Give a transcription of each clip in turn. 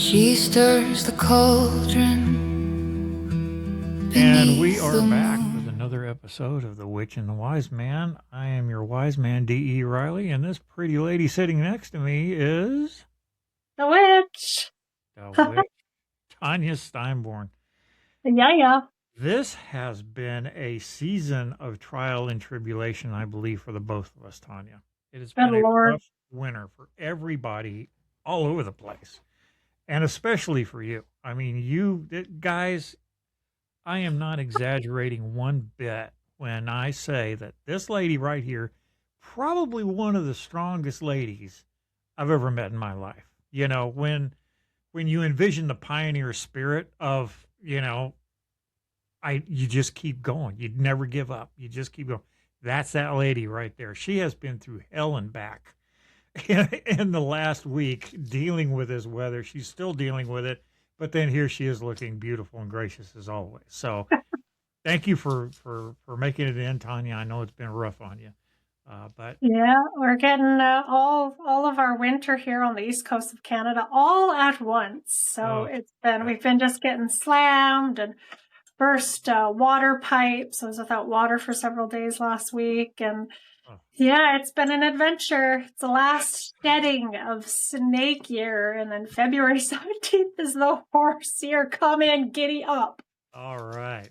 She stirs the cauldron. And we are back with another episode of The Witch and the Wise Man. I am your wise man, D.E. Riley, and this pretty lady sitting next to me is... The witch. The witch, Tonya Steinborn. Yeah. This has been a season of trial and tribulation, I believe, for the both of us, Tonya. It has been a rough winter for everybody all over the place, and especially for you. I mean, you guys, I am not exaggerating one bit when I say that this lady right here, probably one of the strongest ladies I've ever met in my life. You know, when you envision the pioneer spirit of, you know, you just keep going. You'd never give up. You just keep going. That's that lady right there. She has been through hell and back in the last week dealing with this weather. She's still dealing with it, but then here she is looking beautiful and gracious as always. So thank you for making it in, Tonya. I know it's been rough on you. But yeah, we're getting all of our winter here on the east coast of Canada all at once. So we've been just getting slammed and burst water pipes. I was without water for several days last week, and yeah, it's been an adventure. It's the last shedding of snake year, and then February 17th is the horse year. Come in, giddy up. All right.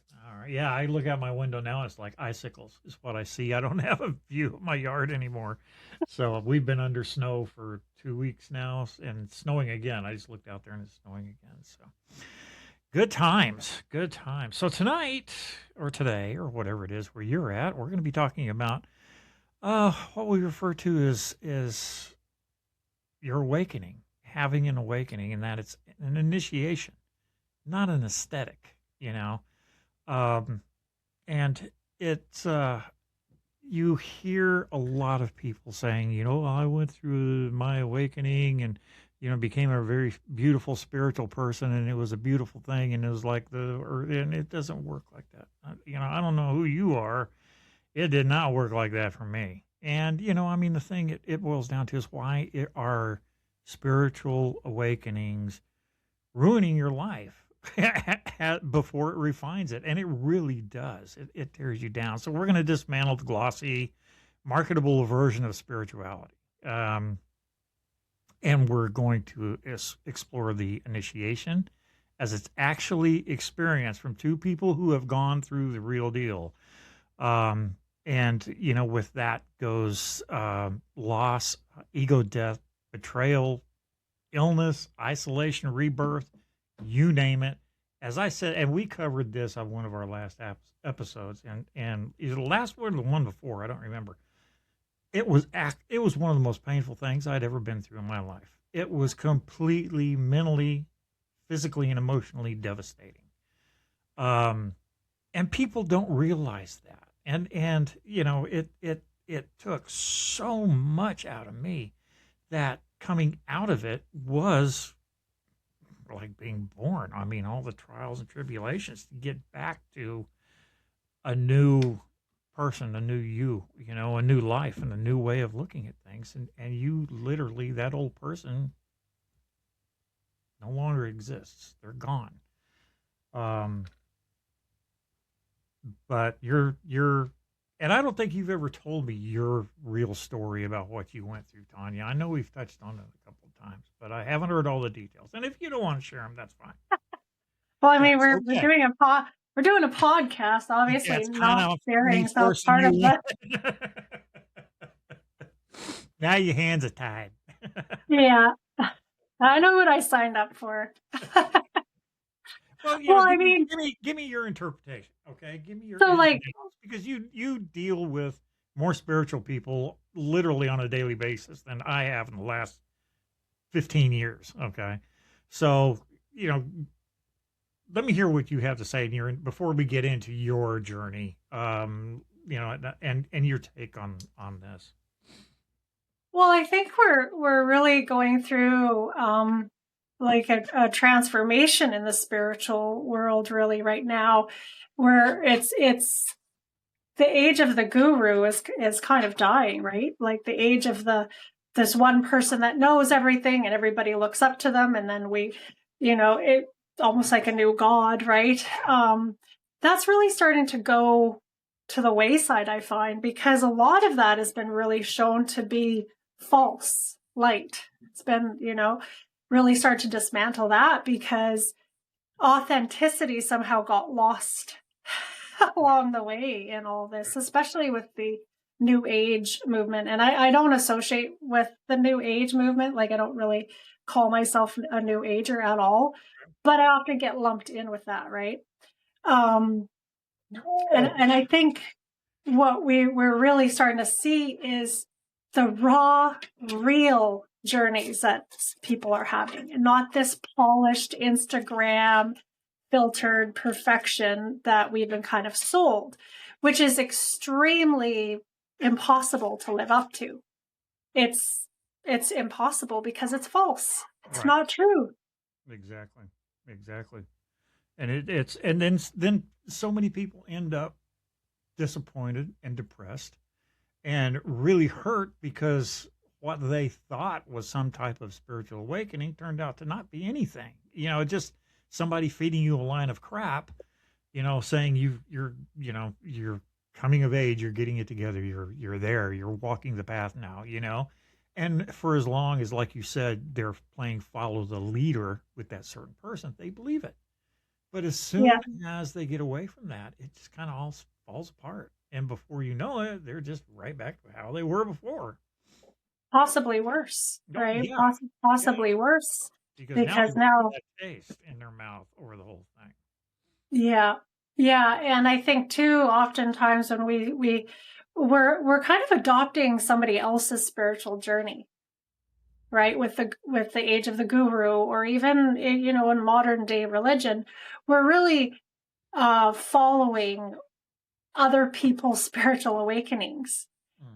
Yeah, I look out my window now. It's like icicles is what I see. I don't have a view of my yard anymore. So we've been under snow for 2 weeks now, and it's snowing again. I just looked out there and it's snowing again. So good times. So tonight or today or whatever it is where you're at, we're going to be talking about what we refer to as your awakening, having an awakening, and that it's an initiation, not an aesthetic, you know. And it's, you hear a lot of people saying, you know, I went through my awakening and, you know, became a very beautiful spiritual person, and it was a beautiful thing. And it was like and it doesn't work like that. You know, I don't know who you are. It did not work like that for me. And, you know, I mean, the thing it boils down to is why are spiritual awakenings ruining your life before it refines it. And it really does. It tears you down. So we're going to dismantle the glossy, marketable version of spirituality. And we're going to explore the initiation as it's actually experienced from two people who have gone through the real deal. And, you know, with that goes loss, ego death, betrayal, illness, isolation, rebirth, you name it. As I said, and we covered this on one of our last episodes, and either the last one or the one before, I don't remember. It was one of the most painful things I'd ever been through in my life. It was completely mentally, physically, and emotionally devastating. And people don't realize that. And you know, it took so much out of me that coming out of it was like being born. I mean, all the trials and tribulations to get back to a new person, a new you know, a new life and a new way of looking at things. And you literally, that old person no longer exists. They're gone. But you're, and I don't think you've ever told me your real story about what you went through, Tonya. I know we've touched on it a couple of times, but I haven't heard all the details. And if you don't want to share them, that's fine. Well, I mean, we're doing a podcast, obviously not sharing, so it's part of it. Now your hands are tied. Yeah, I know what I signed up for. Well, I mean, give me your interpretation, okay? Give me your because you deal with more spiritual people literally on a daily basis than I have in the last 15 years, okay? So, you know, let me hear what you have to say before we get into your journey, you know, and your take on this. Well, I think we're really going through like a transformation in the spiritual world really right now, where it's the age of the guru is kind of dying, right? Like the age of this one person that knows everything and everybody looks up to them, and then we it almost like a new god, right? That's really starting to go to the wayside, I find, because a lot of that has been really shown to be false light. It's been, really start to dismantle that because authenticity somehow got lost along the way in all this, especially with the new age movement. And I don't associate with the new age movement. Like, I don't really call myself a new ager at all, but I often get lumped in with that, right? And I think what we're really starting to see is the raw, real journeys that people are having, and not this polished Instagram filtered perfection that we've been kind of sold, which is extremely impossible to live up to. It's impossible because it's false. It's not true. Exactly. And it's and then so many people end up disappointed and depressed and really hurt because what they thought was some type of spiritual awakening turned out to not be anything. Just somebody feeding you a line of crap, saying you're coming of age, you're getting it together, you're there, you're walking the path now, And for as long as, like you said, they're playing follow the leader with that certain person, they believe it. But as soon as they get away from that, it just kind of all falls apart. And before you know it, they're just right back to how they were before. Possibly worse, right? Yeah. Possibly worse. Because now that taste in their mouth over the whole thing. Yeah. And I think too, oftentimes when we're kind of adopting somebody else's spiritual journey, right? With the age of the guru, or even, in modern day religion, we're really following other people's spiritual awakenings.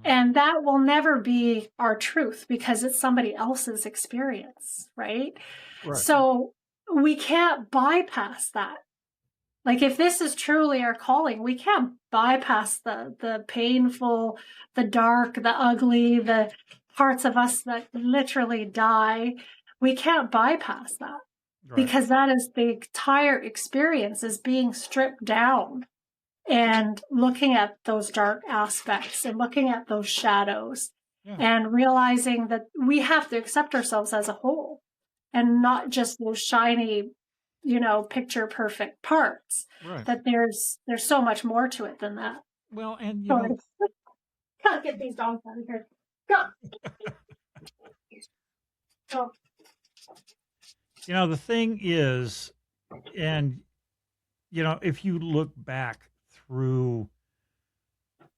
And that will never be our truth because it's somebody else's experience, right? So we can't bypass that. Like, if this is truly our calling, we can't bypass the painful, the dark, the ugly, the parts of us that literally die. We can't bypass that because that is the entire experience, is being stripped down and looking at those dark aspects and looking at those shadows and realizing that we have to accept ourselves as a whole and not just those shiny, picture perfect parts. That there's so much more to it than that. Well, and can't get these dogs out of here. Go. The thing is, and if you look back through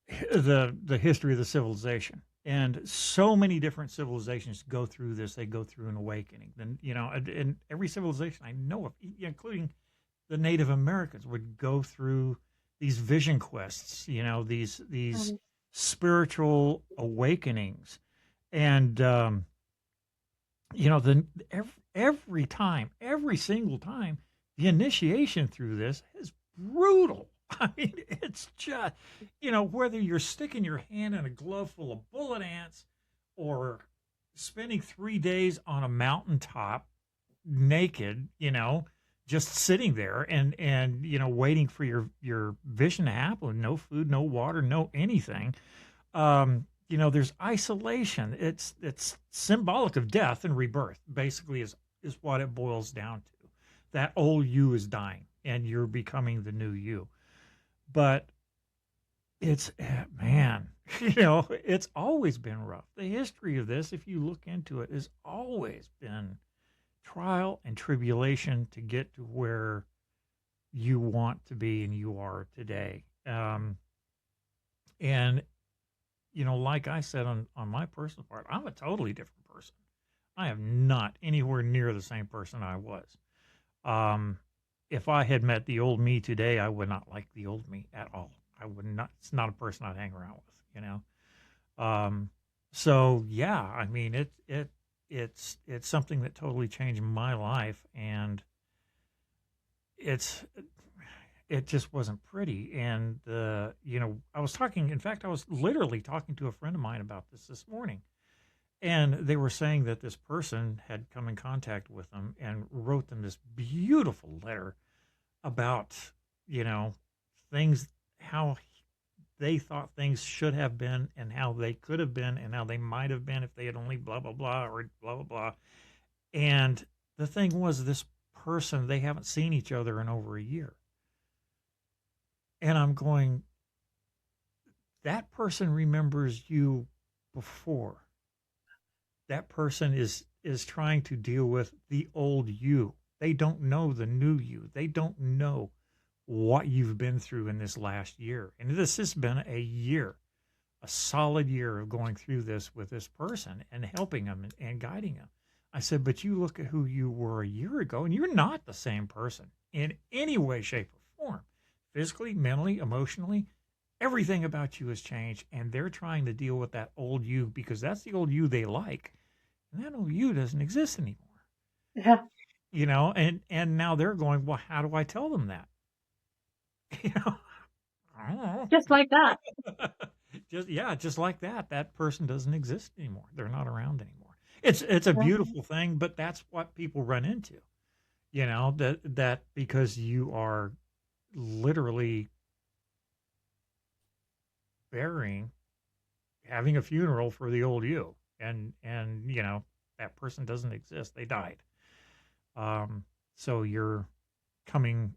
the history of the civilization, and so many different civilizations go through this, they go through an awakening. Then and every civilization I know of, including the Native Americans, would go through these vision quests, these spiritual awakenings, and every single time, the initiation through this is brutal. I mean, it's just, whether you're sticking your hand in a glove full of bullet ants or spending 3 days on a mountaintop naked, just sitting there and waiting for your vision to happen, no food, no water, no anything. There's isolation. It's symbolic of death and rebirth, basically, is what it boils down to. That old you is dying and you're becoming the new you. But it's, man, it's always been rough. The history of this, if you look into it, has always been trial and tribulation to get to where you want to be and you are today. And, like I said on my personal part, I'm a totally different person. I am not anywhere near the same person I was. If I had met the old me today, I would not like the old me at all. I would not. It's not a person I'd hang around with, So yeah, I mean, it's something that totally changed my life, and it just wasn't pretty. And I was literally talking to a friend of mine about this morning, And they were saying that this person had come in contact with them and wrote them this beautiful letter about, you know, things, how they thought things should have been and how they could have been and how they might have been if they had only blah, blah, blah, or blah, blah, blah. And the thing was, this person, they haven't seen each other in over a year. And I'm going, that person remembers you before. That person is trying to deal with the old you. They don't know the new you. They don't know what you've been through in this last year. And this has been a year, a solid year of going through this with this person and helping them and guiding them. I said, but you look at who you were a year ago, and you're not the same person in any way, shape, or form. Physically, mentally, emotionally, everything about you has changed, and they're trying to deal with that old you because that's the old you they like. And that old you doesn't exist anymore. Yeah. You know, and now they're going, well, how do I tell them that? You know, I don't know. Just like that. just like that. That person doesn't exist anymore. They're not around anymore. It's a beautiful thing, but that's what people run into. You know, that because you are literally having a funeral for the old you, and you know that person doesn't exist. They died. So you're coming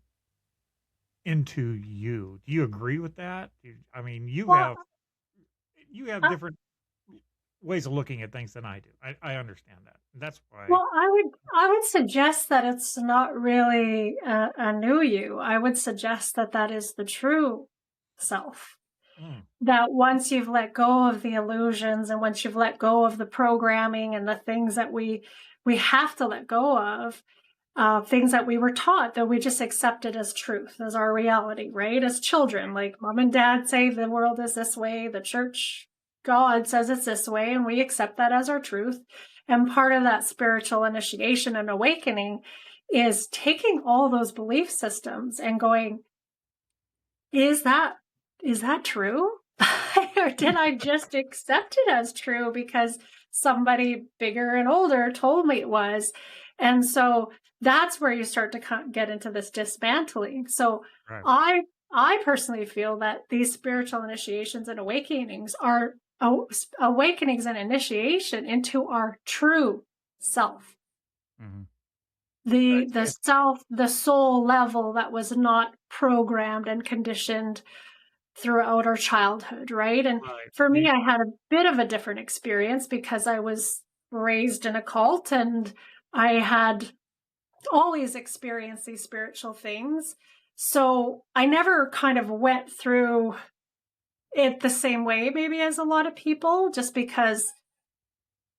into you. Do you agree with that? I mean, you Well, have I, different ways of looking at things than I do. I understand that. That's why. well, I would suggest that it's not really a new you. I would suggest that that is the true self. That once you've let go of the illusions and once you've let go of the programming and the things that we have to let go of, things that we were taught that we just accepted as truth, as our reality, right? As children, like mom and dad say the world is this way, the church, God says it's this way, and we accept that as our truth. And part of that spiritual initiation and awakening is taking all those belief systems and going, is that true? Or did I just accept it as true because somebody bigger and older told me it was? And so that's where you start to get into this dismantling. So right. I personally feel that these spiritual initiations and awakenings are awakenings and initiation into our true self. Mm-hmm. The soul level that was not programmed and conditioned throughout our childhood, right? And for me, I had a bit of a different experience because I was raised in a cult and I had always experienced these spiritual things. So I never kind of went through it the same way maybe as a lot of people, just because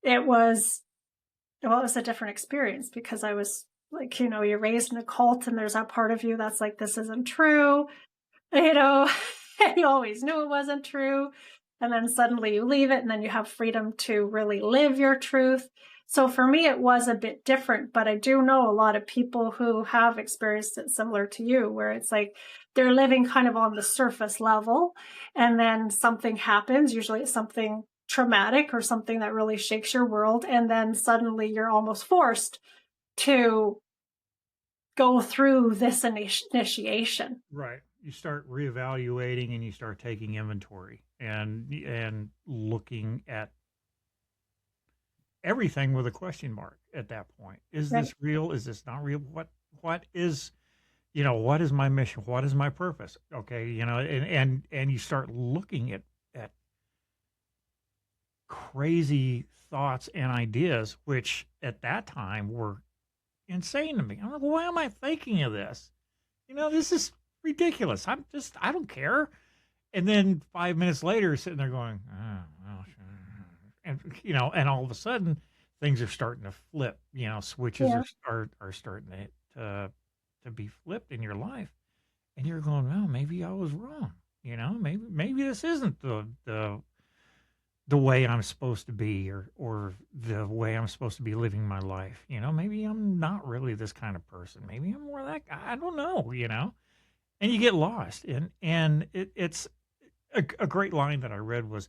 it was a different experience because I was like, you know, you're raised in a cult and there's that part of you that's like, this isn't true, you know. You always knew it wasn't true. And then suddenly you leave it and then you have freedom to really live your truth. So for me, it was a bit different, but I do know a lot of people who have experienced it similar to you, where it's like they're living kind of on the surface level and then something happens. Usually it's something traumatic or something that really shakes your world. And then suddenly you're almost forced to go through this initiation. Right. You start reevaluating and you start taking inventory and looking at everything with a question mark at that point. Is this real? Is this not real? What is, you know, what is my mission? What is my purpose? Okay, you know, and you start looking at crazy thoughts and ideas, which at that time were insane to me. I'm like, why am I thinking of this? You know, this is ridiculous. I don't care. And then 5 minutes later, sitting there going, oh, well, and you know, and all of a sudden, things are starting to flip. You know, switches are starting to be flipped in your life, and you're going, well, maybe I was wrong. You know, maybe this isn't the way I'm supposed to be, or the way I'm supposed to be living my life. You know, maybe I'm not really this kind of person. Maybe I'm more that guy. I don't know. You know. And you get lost, and it's a great line that I read was,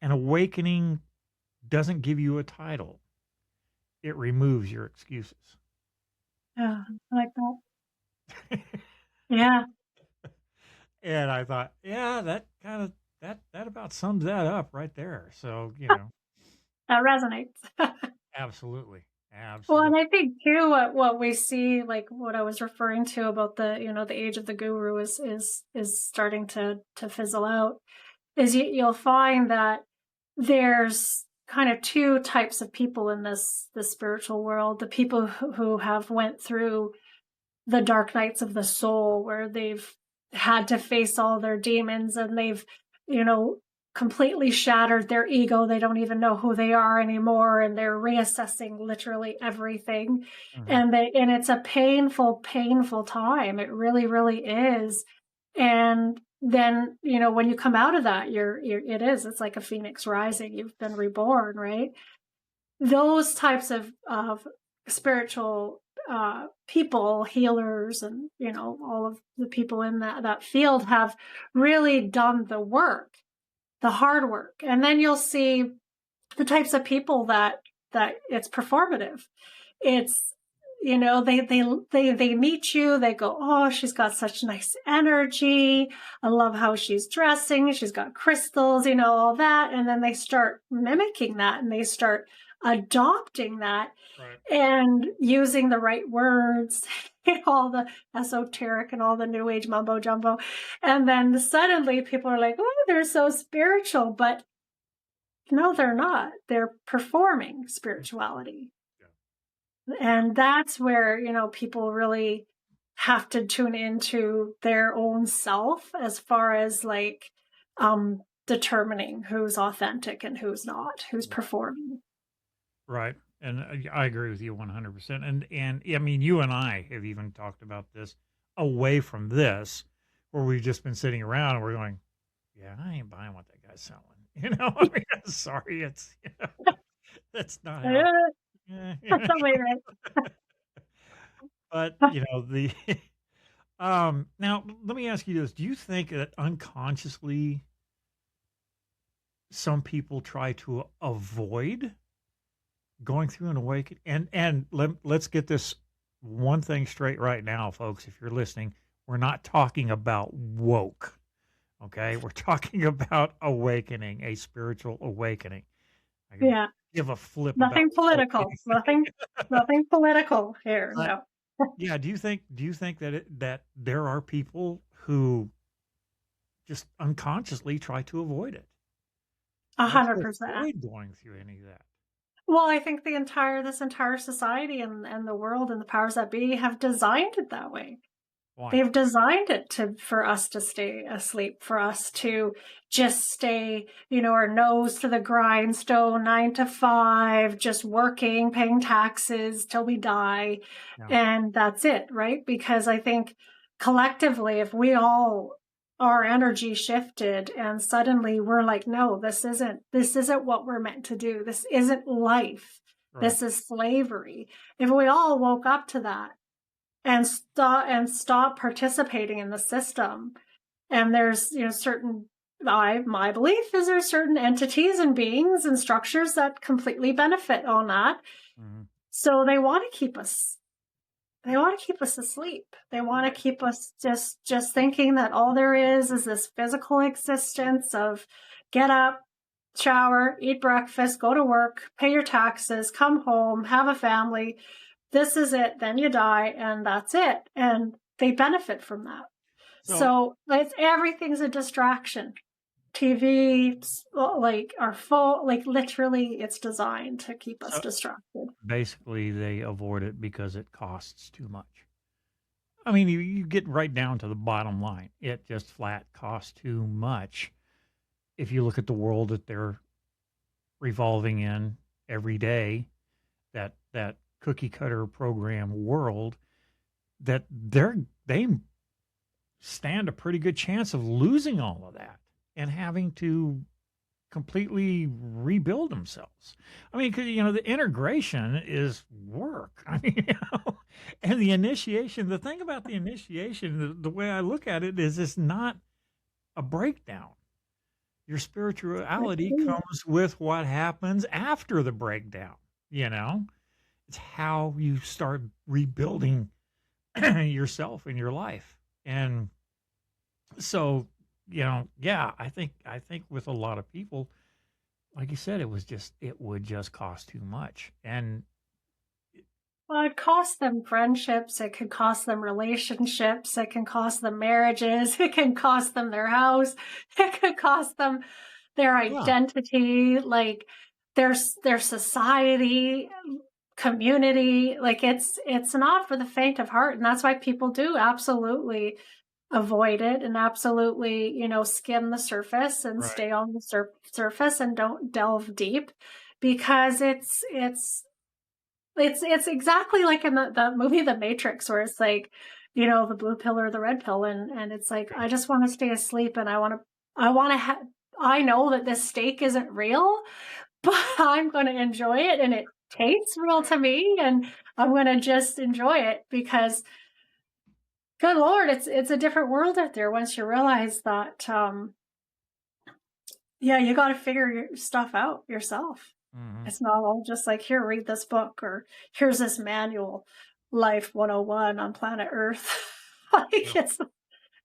an awakening doesn't give you a title. It removes your excuses. Yeah, I like that. Yeah. And I thought, yeah, that kind of that about sums that up right there. So, That resonates. absolutely. Well, and Absolutely. I think too, what we see, like what I was referring to about the age of the guru is starting to fizzle out. Is you'll find that there's kind of two types of people in this spiritual world: the people who have went through the dark nights of the soul, where they've had to face all their demons, and they've, you know, completely shattered their ego. They don't even know who they are anymore, and they're reassessing literally everything. Hmm. And it's a painful, painful time. It really, really is. And then, when you come out of that, it's like a phoenix rising. You've been reborn, right? Those types of spiritual people, healers, and all of the people in that field have really done the work, the hard work. And then you'll see the types of people that it's performative. It's, they meet you, they go, oh, she's got such nice energy, I love how she's dressing, she's got crystals, all that. And then they start mimicking that, and they start adopting that, Right. and using the right words, all the esoteric and all the new age mumbo jumbo. And then suddenly people are like, oh, they're so spiritual. But no, they're not. They're performing spirituality. Yeah. And that's where, people really have to tune into their own self, as far as like determining who's authentic and who's not, who's performing. Right. And I agree with you 100%. And I mean, you and I have even talked about this away from this, where we've just been sitting around and we're going, yeah, I ain't buying what that guy's selling. I mean, I'm sorry, that's not how. That's the way, right? But the now let me ask you this: do you think that unconsciously some people try to avoid going through an awakening? And let's get this one thing straight right now, folks. If you're listening, we're not talking about woke. Okay, we're talking about awakening, a spiritual awakening. I can Yeah. give a flip about Nothing woke. political. Nothing political here. But No. yeah, do you think that there are people who just unconsciously try to avoid it? Try to 100%. avoid going through any of that. Well, I think this entire society and the world and the powers that be have designed it that way. Why? They've designed it for us to stay asleep, for us to just stay, our nose to the grindstone, 9 to 5, just working, paying taxes till we die. Yeah. And that's it, right? Because I think collectively, if we all, our energy shifted, and suddenly we're like, no, this isn't what we're meant to do. This isn't life. Right. This is slavery. If we all woke up to that, and stop participating in the system, and there's certain, my belief is there's certain entities and beings and structures that completely benefit on that. Mm-hmm. So they want to keep us asleep. They want to keep us just thinking that all there is this physical existence of get up, shower, eat breakfast, go to work, pay your taxes, come home, have a family. This is it. Then you die, and that's it. And they benefit from that. So everything's a distraction. TV, like, our phone, like, literally, it's designed to keep us distracted. Basically, they avoid it because it costs too much. I mean, you get right down to the bottom line. It just flat costs too much. If you look at the world that they're revolving in every day, that cookie cutter program world, that they stand a pretty good chance of losing all of that and having to completely rebuild themselves. I mean, 'cause, the integration is work. I mean, and the initiation, the thing about the initiation, the way I look at it is it's not a breakdown. Your spirituality comes with what happens after the breakdown, you know? It's how you start rebuilding yourself in your life. And so, yeah, I think with a lot of people, like you said, it would just cost too much. And Well, it costs them friendships. It could cost them relationships. It can cost them marriages. It can cost them their house. It could cost them their yeah, identity, like their society, community. Like it's not for the faint of heart, and that's why people do absolutely avoid it and absolutely, skim the surface and right. stay on the surface and don't delve deep because it's exactly like in the movie The Matrix, where it's like, the blue pill or the red pill, and it's like I just want to stay asleep, and I know that this steak isn't real, but I'm going to enjoy it, and it tastes real to me, and I'm going to just enjoy it because, good Lord, it's a different world out there once you realize that. Yeah, you got to figure your stuff out yourself. Hmm. It's not all just like, here, read this book, or here's this manual, Life 101 on planet Earth. Like Yeah. it's,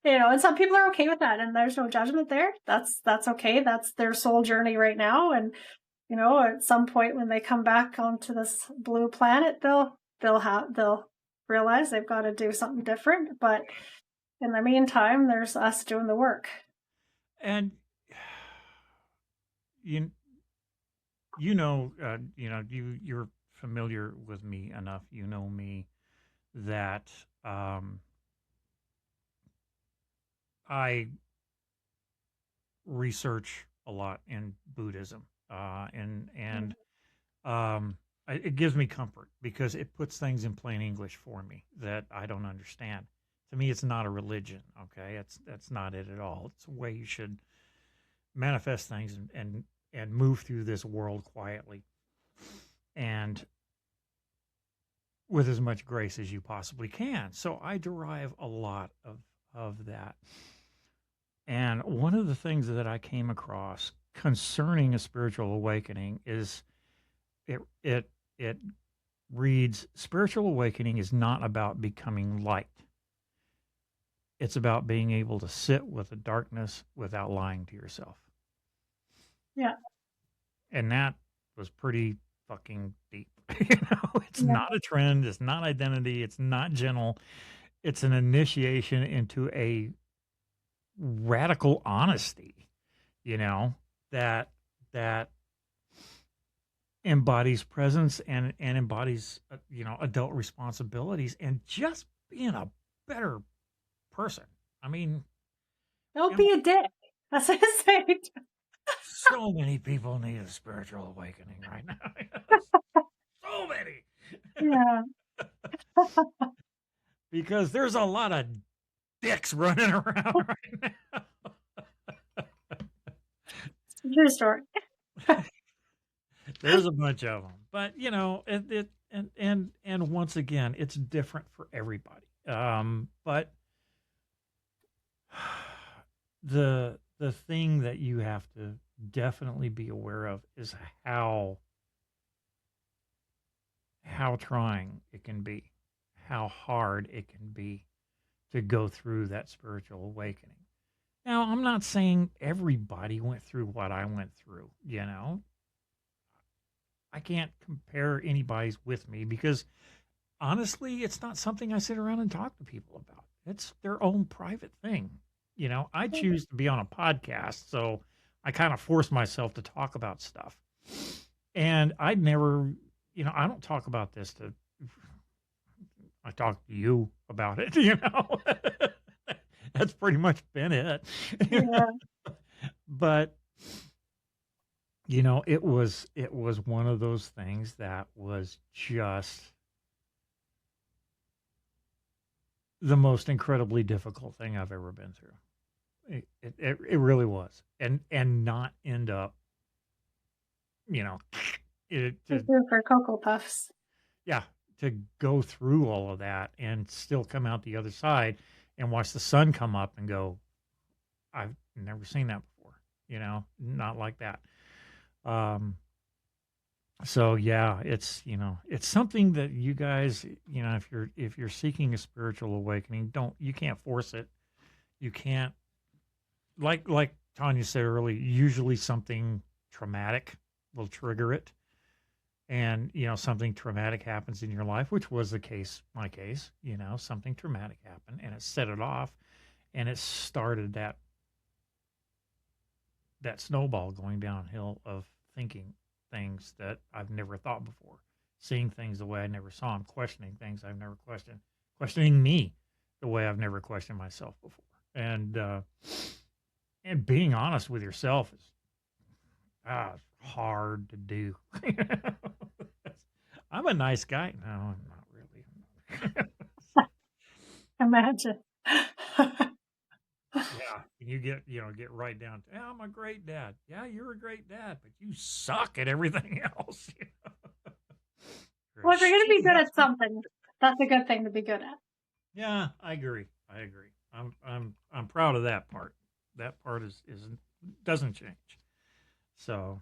and some people are okay with that, and there's no judgment there. That's okay. That's their soul journey right now. And, at some point when they come back onto this blue planet, they'll realize they've got to do something different. But in the meantime, there's us doing the work. And you you're familiar with me enough. You know me that I research a lot in Buddhism, and it gives me comfort because it puts things in plain English for me that I don't understand. To me, it's not a religion. Okay, that's not it at all. It's a way you should manifest things and move through this world quietly and with as much grace as you possibly can. So I derive a lot of that. And one of the things that I came across concerning a spiritual awakening is it reads spiritual awakening is not about becoming light. It's about being able to sit with the darkness without lying to yourself. Yeah. And that was pretty fucking deep. It's Yeah. not a trend, it's not identity, it's not gentle. It's an initiation into a radical honesty, you know, that that embodies presence and embodies adult responsibilities and just being a better person. I mean, Don't be a dick. That's what I say. so many people need a spiritual awakening right now. So many. Yeah. Because there's a lot of dicks running around right now. True story. There's a bunch of them, but and once again, it's different for everybody. But the thing that you have to definitely be aware of is how trying it can be, how hard it can be to go through that spiritual awakening. Now, I'm not saying everybody went through what I went through, I can't compare anybody's with me because honestly, it's not something I sit around and talk to people about. It's their own private thing. I choose to be on a podcast, so I kind of force myself to talk about stuff. And I'd never, I don't talk about this I talk to you about it, That's pretty much been it. Yeah. But it was one of those things that was just the most incredibly difficult thing I've ever been through. It really was, and not end up, it Just to, do it for Cocoa Puffs. yeah, to go through all of that and still come out the other side and watch the sun come up and go, I've never seen that before. not like that. Um, so yeah, it's something that you guys, if you're seeking a spiritual awakening, you can't force it. You can't, like Tanya said earlier, usually something traumatic will trigger it. And, something traumatic happens in your life, which was my case, something traumatic happened and it set it off and it started that snowball going downhill of thinking things that I've never thought before, seeing things the way I never saw them, questioning things I've never questioned, questioning me the way I've never questioned myself before. And being honest with yourself is hard to do. I'm a nice guy. No, I'm not really. Imagine. Yeah, you get right down to, I'm a great dad. Yeah, you're a great dad, but you suck at everything else. Well, if you're going to be good at something, that's a good thing to be good at. Yeah, I agree. I'm proud of that part. That part doesn't change. So,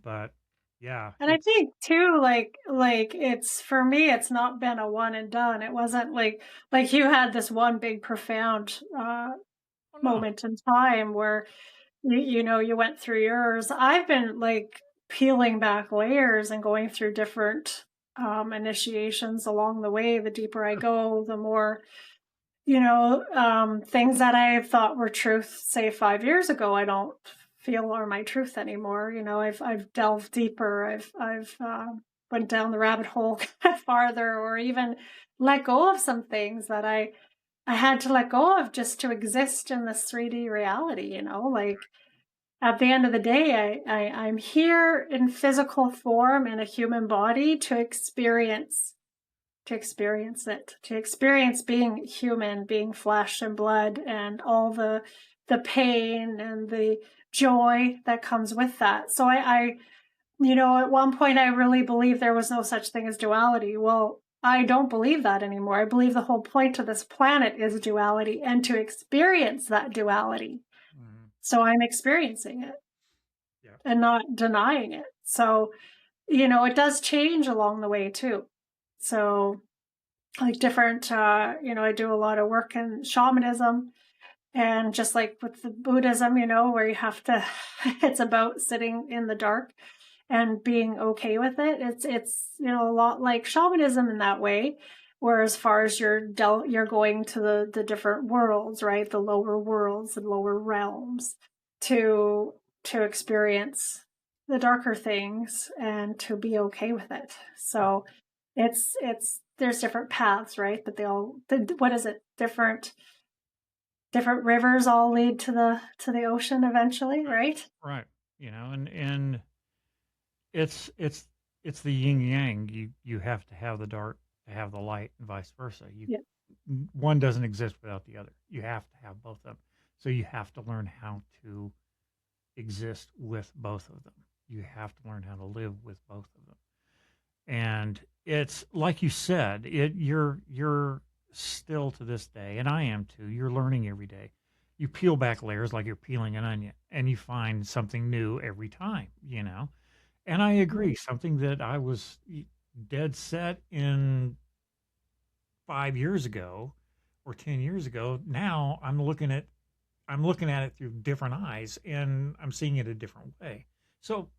but yeah. And I think too, like it's, for me, it's not been a one and done. It wasn't like you had this one big profound moment in time where you went through yours. I've been like peeling back layers and going through different initiations along the way. The deeper I go, the more things that I thought were truth, say 5 years ago, I don't feel are my truth anymore. I've delved deeper. I've went down the rabbit hole farther, or even let go of some things that I had to let go of just to exist in this 3D reality. Like at the end of the day, I'm here in physical form in a human body to experience it, to experience being human, being flesh and blood, and all the pain and the joy that comes with that. So I at one point I really believed there was no such thing as duality. Well, I don't believe that anymore. I believe the whole point of this planet is duality and to experience that duality. Mm-hmm. So I'm experiencing it and not denying it. So, it does change along the way too. So like different, I do a lot of work in shamanism, and just like with the Buddhism, where you have to, it's about sitting in the dark and being okay with it. It's a lot like shamanism in that way, where as far as you're going to the different worlds, right? The lower worlds and lower realms to experience the darker things and to be okay with it. So it's there's different paths, right? But what is it? Different rivers all lead to the ocean eventually, right? Right. And it's the yin yang. You have to have the dark to have the light, and vice versa. One doesn't exist without the other. You have to have both of them. So you have to learn how to exist with both of them. You have to learn how to live with both of them. And it's like you said, you're still to this day, and I am too, you're learning every day. You peel back layers like you're peeling an onion, and you find something new every time, And I agree, something that I was dead set in 5 years ago or 10 years ago, now I'm looking at it through different eyes, and I'm seeing it a different way. So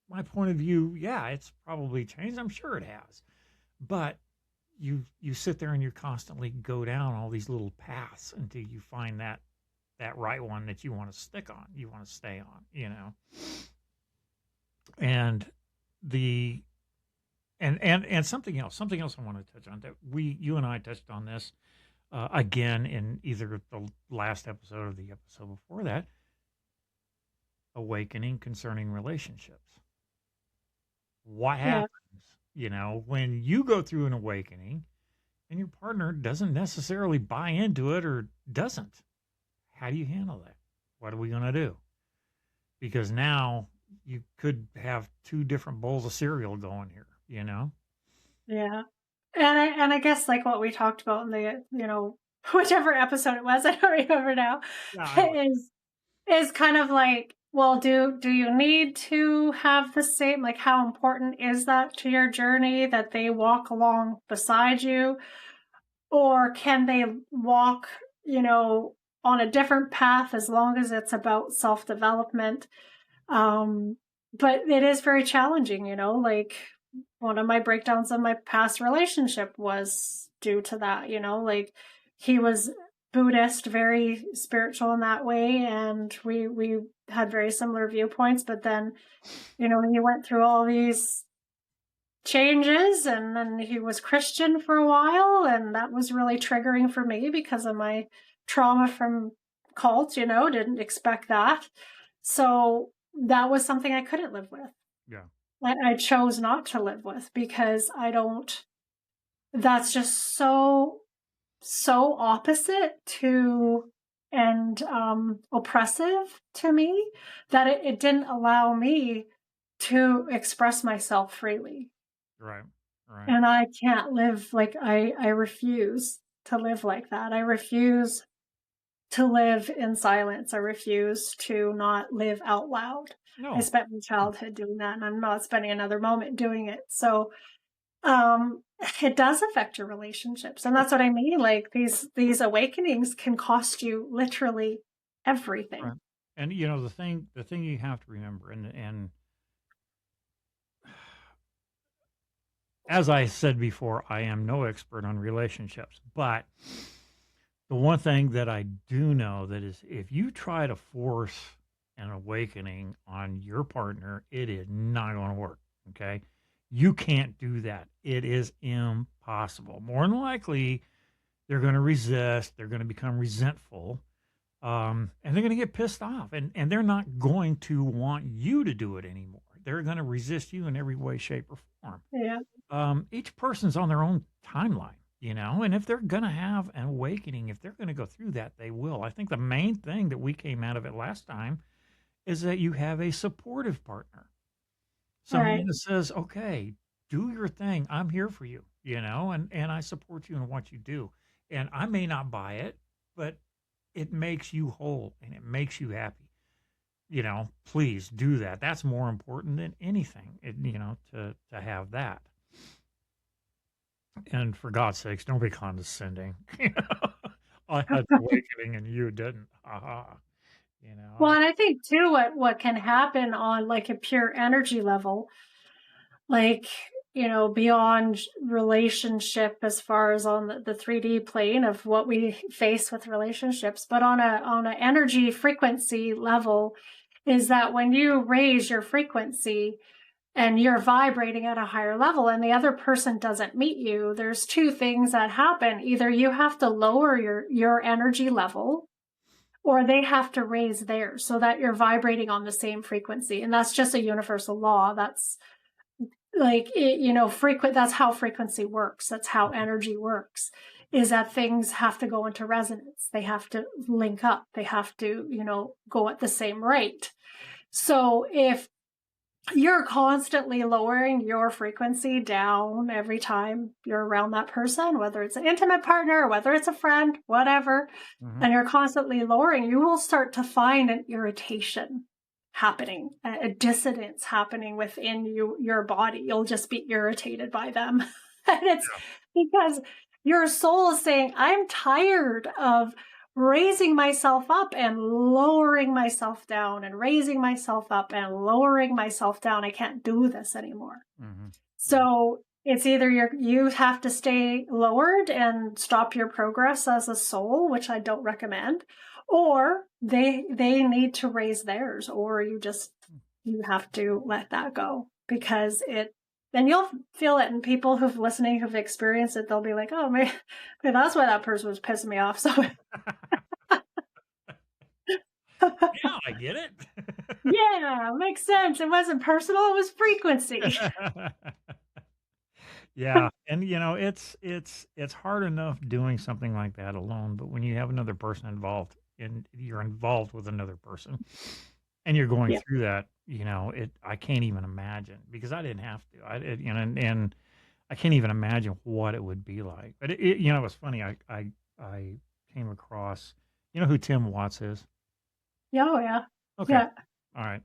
my point of view, yeah, it's probably changed. I'm sure it has. But you sit there and you constantly go down all these little paths until you find that right one that you want to stick on, you want to stay on, And and something else I want to touch on that you and I touched on this again in either the last episode or the episode before that, awakening concerning relationships. What happens, when you go through an awakening and your partner doesn't necessarily buy into it or doesn't? How do you handle that? What are we going to do? Because now you could have two different bowls of cereal going here, Yeah. And I guess like what we talked about in the, whichever episode it was, I don't remember now, is kind of like, well, do you need to have the same, like, how important is that to your journey that they walk along beside you? Or can they walk, on a different path as long as it's about self-development? Um, but it is very challenging, like one of my breakdowns of my past relationship was due to that, like he was Buddhist, very spiritual in that way, and we had very similar viewpoints, but then, he went through all these changes, and then he was Christian for a while, and that was really triggering for me because of my trauma from cult, didn't expect that. So that was something I couldn't live with. Yeah. I chose not to live with because that's just so opposite to and oppressive to me that it didn't allow me to express myself freely. Right. Right. And I can't live like I refuse to live like that. I refuse to live in silence. I refuse to not live out loud. I No. spent my childhood doing that, and I'm not spending another moment doing it. So it does affect your relationships. And that's what I mean. Like these awakenings can cost you literally everything. Right. And the thing you have to remember, and as I said before, I am no expert on relationships, but the one thing that I do know that is if you try to force an awakening on your partner, it is not going to work. Okay. You can't do that. It is impossible. More than likely, they're going to resist. They're going to become resentful. And they're going to get pissed off. And they're not going to want you to do it anymore. They're going to resist you in every way, shape, or form. Yeah. Each person's on their own timeline, and if they're going to have an awakening, if they're going to go through that, they will. I think the main thing that we came out of it last time is that you have a supportive partner. Somebody Right. that says, okay, do your thing. I'm here for you, and I support you in what you do. And I may not buy it, but it makes you whole and it makes you happy. Please do that. That's more important than anything, to have that. And for God's sakes, don't be condescending. I had the awakening and you didn't. Aha. Well, and I think too, what can happen on like a pure energy level, like, beyond relationship as far as on the 3D plane of what we face with relationships, but on a energy frequency level, is that when you raise your frequency and you're vibrating at a higher level and the other person doesn't meet you, there's two things that happen. Either you have to lower your energy level, or they have to raise theirs so that you're vibrating on the same frequency. And that's just a universal law. That's like, that's how frequency works. That's how energy works, is that things have to go into resonance. They have to link up. They have to, go at the same rate. So if you're constantly lowering your frequency down every time you're around that person, whether it's an intimate partner, whether it's a friend, whatever, and you're constantly lowering, you will start to find an irritation happening, a dissonance happening within your body. You'll just be irritated by them. And it's because your soul is saying, I'm tired of raising myself up and lowering myself down and raising myself up and lowering myself down. I can't do this anymore. So it's either you have to stay lowered and stop your progress as a soul, which I don't recommend, or they need to raise theirs, or you have to let that go, because then you'll feel it. And people who've experienced it, they'll be like, oh, maybe that's why that person was pissing me off. So yeah, I get it. Yeah, makes sense. It wasn't personal, it was frequency. Yeah, and it's hard enough doing something like that alone, but when you have another person involved and you're involved with another person and you're going through that, I can't even imagine, because I didn't have to. And I can't even imagine what it would be like. But it was funny. I came across, who Tim Watts is? Oh, yeah. Okay. Yeah. All right.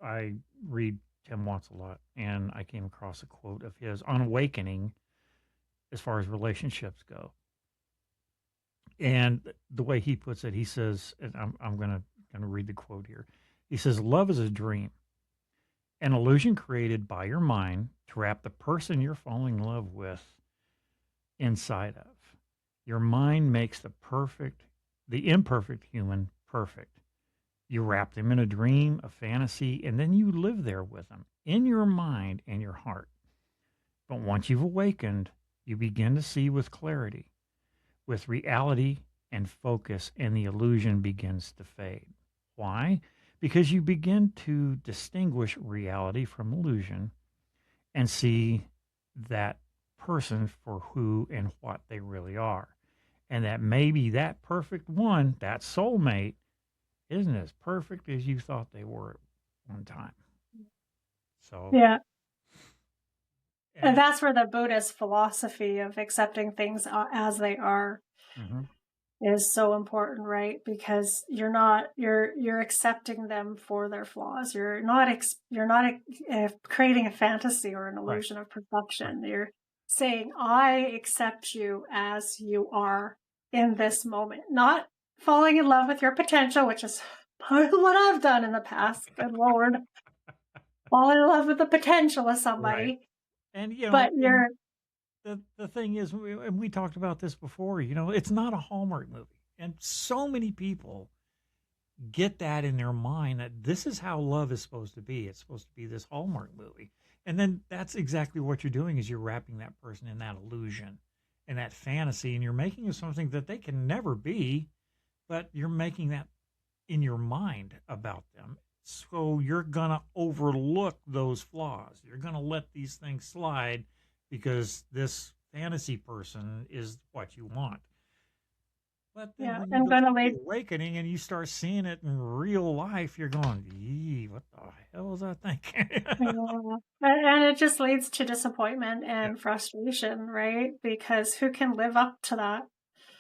I read Tim Watts a lot, and I came across a quote of his on awakening as far as relationships go. And the way he puts it, he says, and I'm gonna read the quote here. He says, "Love is a dream, an illusion created by your mind to wrap the person you're falling in love with inside of. Your mind makes the imperfect human perfect. You wrap them in a dream, a fantasy, and then you live there with them in your mind and your heart. But once you've awakened, you begin to see with clarity, with reality and focus, and the illusion begins to fade. Why? Because you begin to distinguish reality from illusion and see that person for who and what they really are. And that maybe that perfect one, that soulmate, isn't as perfect as you thought they were at one time. So, Yeah. And and, that's where the Buddhist philosophy of accepting things as they are mhm, is so important, right? Because you're accepting them for their flaws. You're not creating a fantasy or an right, illusion of right, perfection. You're saying, I accept you as you are in this moment, not falling in love with your potential, which is part of what I've done in the past. Good Lord. Fall in love with the potential of right. somebody, And, but and you're, the thing is, and we talked about this before, it's not a Hallmark movie. And so many people get that in their mind that this is how love is supposed to be. It's supposed to be this Hallmark movie. And then that's exactly what you're doing is you're wrapping that person in that illusion and that fantasy, and you're making it something that they can never be, but you're making that in your mind about them. So you're going to overlook those flaws. You're going to let these things slide because this fantasy person is what you want. But then yeah, when you and go gonna through lay the awakening and you start seeing it in real life, you're going, "Yee, what the hell was I thinking?" Yeah. And it just leads to disappointment Yeah, and frustration, right? Because who can live up to that?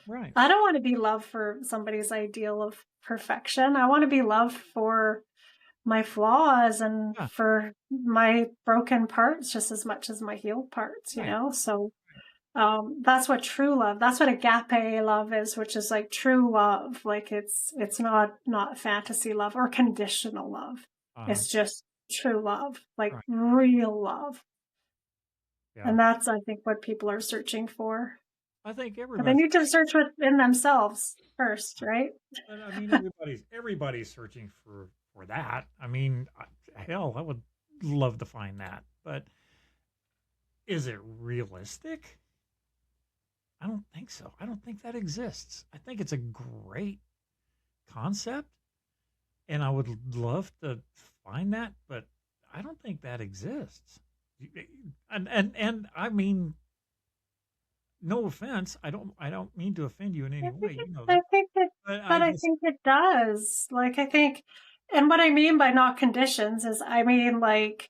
right. I don't want to be loved for somebody's ideal of perfection. I want to be loved for my flaws and Yeah, for my broken parts just as much as my healed parts, you right. know? So that's what true love, that's what agape love is, which is like true love. Like it's not fantasy love or conditional love. Uh-huh. It's just true love, like Right. real love. Yeah. And that's, I think, what people are searching for. I think But they everybody's, need to search within themselves first, right? but I mean, everybody's searching for that. I mean, hell, I would love to find that, but is it realistic? I don't think so. I don't think that exists. I think it's a great concept, and I would love to find that, but I don't think that exists. And I mean, no offense. I don't mean to offend you in any way. You know I that, think it, but I but I just think it does. Like, I think, and what I mean by not conditions is, I mean, like,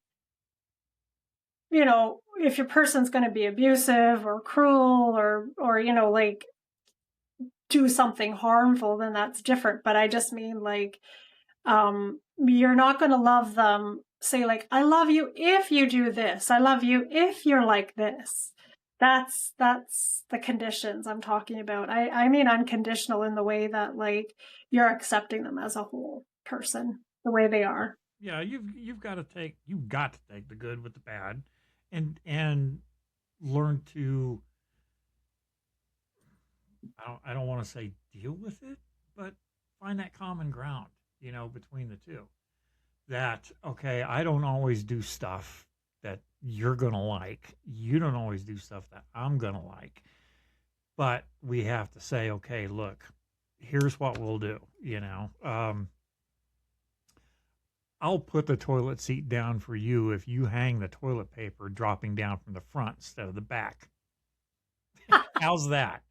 if your person's going to be abusive or cruel or, like do something harmful, then that's different. But I just mean like, you're not going to love them. Say like, I love you if you do this. I love you if you're like this. That's the conditions I'm talking about. I mean unconditional in the way that like you're accepting them as a whole person, the way they are. yeah, you've got to take the good with the bad, and learn to I don't want to say deal with it, but find that common ground, between the two. That okay, I don't always do stuff that you're gonna like. You don't always do stuff that I'm gonna like. But we have to say, okay, look, here's what we'll do. I'll put the toilet seat down for you if you hang the toilet paper dropping down from the front instead of the back. How's that?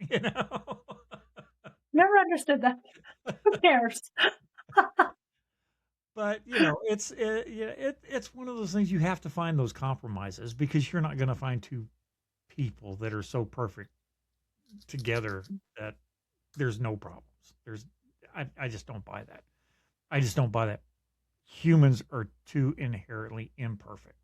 Never understood that. Who cares? But it's one of those things you have to find those compromises because you're not going to find two people that are so perfect together that there's no problems. I just don't buy that. I just don't buy that. Humans are too inherently imperfect.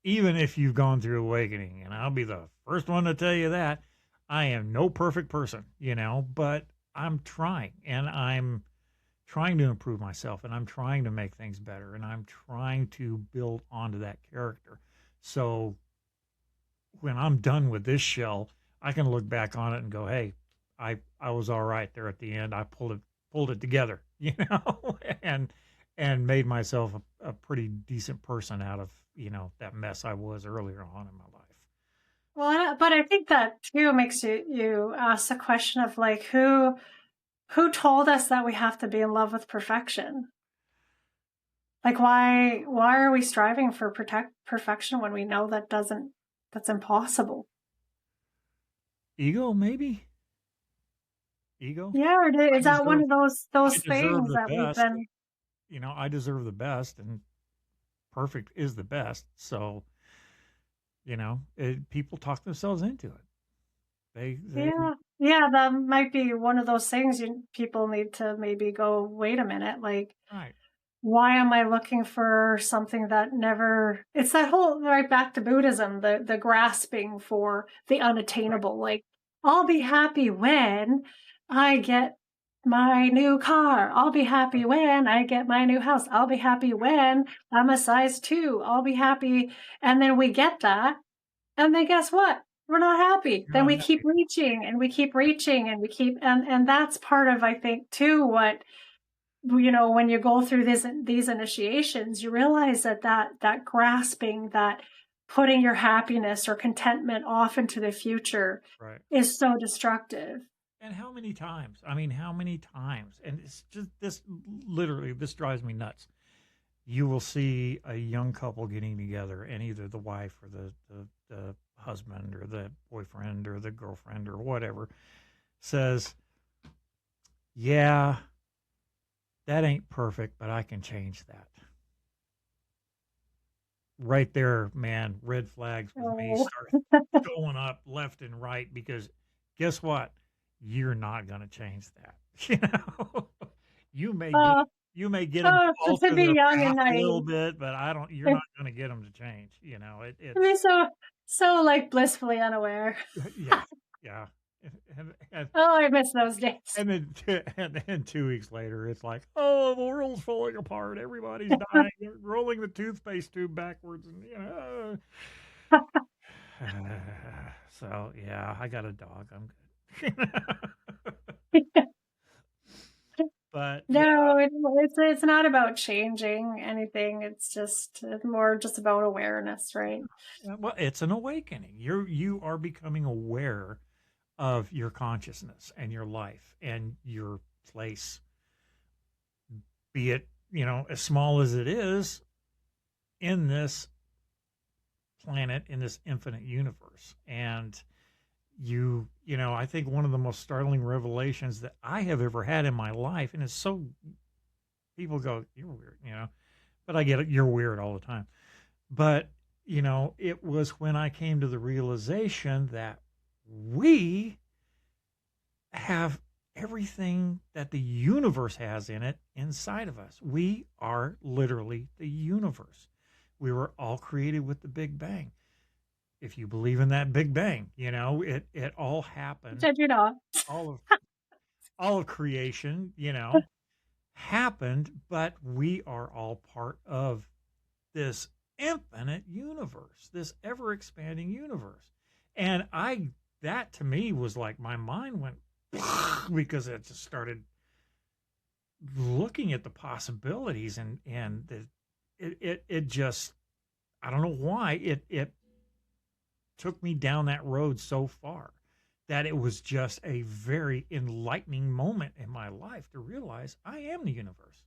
Even if you've gone through awakening, and I'll be the first one to tell you that, I am no perfect person, but I'm trying, and I'm trying to improve myself, and I'm trying to make things better, and I'm trying to build onto that character. So when I'm done with this shell, I can look back on it and go, "Hey, I was all right there at the end. I pulled it together, and made myself a pretty decent person out of that mess I was earlier on in my life." Well, but I think that too makes you ask the question of like who told us that we have to be in love with perfection? Like why are we striving for perfection when we know that's impossible? Ego, maybe. Ego. Yeah, or is that one of those I deserve things the that we've best. been? I deserve the best, and perfect is the best. So, people talk themselves into it. Yeah, that might be one of those things people need to maybe go, wait a minute, like, right. Why am I looking for something that never, it's that whole, right back to Buddhism, the grasping for the unattainable. Right. Like, I'll be happy when I get my new car. I'll be happy when I get my new house. I'll be happy when I'm a size 2. I'll be happy. And then we get that. And then guess what? We're not happy. You're Then not we keep happy. reaching and we keep reaching and we keep, and that's part of, I think, too, what, when you go through these initiations, you realize that grasping, that putting your happiness or contentment off into the future Right. is so destructive. And how many times? I mean, how many times? And it's just this, literally, this drives me nuts. You will see a young couple getting together, and either the wife or the husband or the boyfriend or the girlfriend or whatever says, "Yeah, that ain't perfect, but I can change that." Right there, man, red flags with me start going up left and right, because guess what? You're not going to change that. You may get them to To alter be their young and path a little naive. bit, but you're not going to get them to change. I mean, so like blissfully unaware. Yeah, yeah. And Oh, I miss those days. and then 2 weeks later, it's like, oh, the world's falling apart. Everybody's dying. They're rolling the toothpaste tube backwards, and so yeah, I got a dog. I'm good. But yeah, No, it's not about changing anything. It's more just about awareness, right? well, it's an awakening. You are becoming aware of your consciousness and your life and your place, be it as small as it is in this planet, in this infinite universe. And I think one of the most startling revelations that I have ever had in my life, and it's so, people go, "You're weird," but I get it, you're weird all the time. But, it was when I came to the realization that we have everything that the universe has in it inside of us. We are literally the universe. We were all created with the Big Bang. If you believe in that Big Bang, it all happened. All of creation, happened, but we are all part of this infinite universe, this ever expanding universe. And that to me was like, my mind went because it just started looking at the possibilities, and it just, I don't know why it took me down that road so far, that it was just a very enlightening moment in my life to realize I am the universe.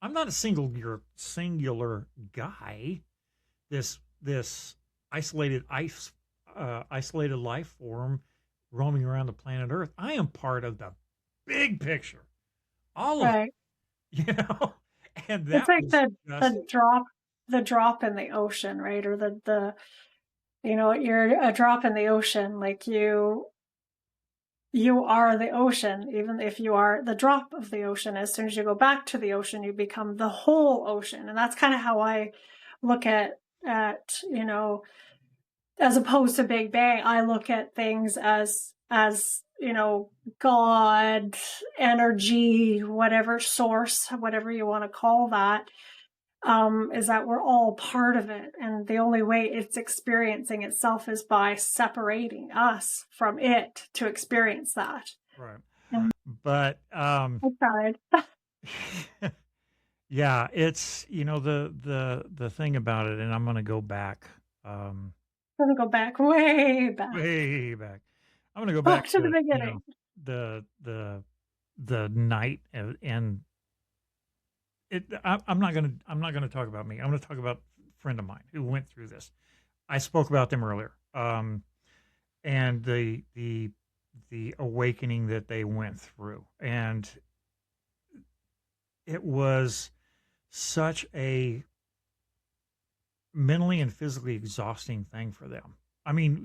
I'm not a singular guy, this isolated isolated life form roaming around the planet Earth. I am part of the big picture, all of Right. it, and that it's like the drop in the ocean, right? Or you're a drop in the ocean. Like you you are the ocean, even if you are the drop of the ocean. As soon as you go back to the ocean, you become the whole ocean. And that's kind of how I look at, you know, as opposed to Big Bang, I look at things as, you know, God, energy, whatever source, whatever you want to call that, is that we're all part of it. And the only way it's experiencing itself is by separating us from it to experience that. Right. And But I tried. yeah, it's the thing about it, and I'm going to go back, I'm gonna go back, way back, way back. I'm going to go back back to the to beginning. the night, and I'm not gonna talk about me. I'm going to talk about a friend of mine who went through this. I spoke about them earlier, and the awakening that they went through, and it was such a mentally and physically exhausting thing for them. I mean,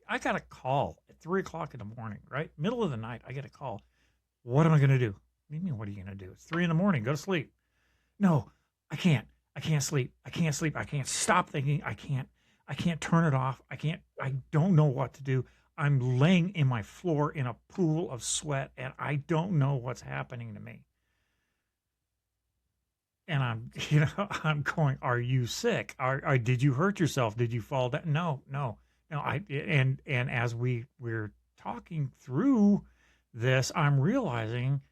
I got a call at 3 o'clock in the morning, right? Middle of the night, I get a call. What am I going to do? What do you mean, what are you going to do? It's 3 in the morning. Go to sleep. No, I can't. I can't sleep. I can't sleep. I can't stop thinking. I can't turn it off. I don't know what to do. I'm laying in my floor in a pool of sweat and I don't know what's happening to me. And I'm going, are you sick? Did you hurt yourself? Did you fall down? No. And as we're talking through this, I'm realizing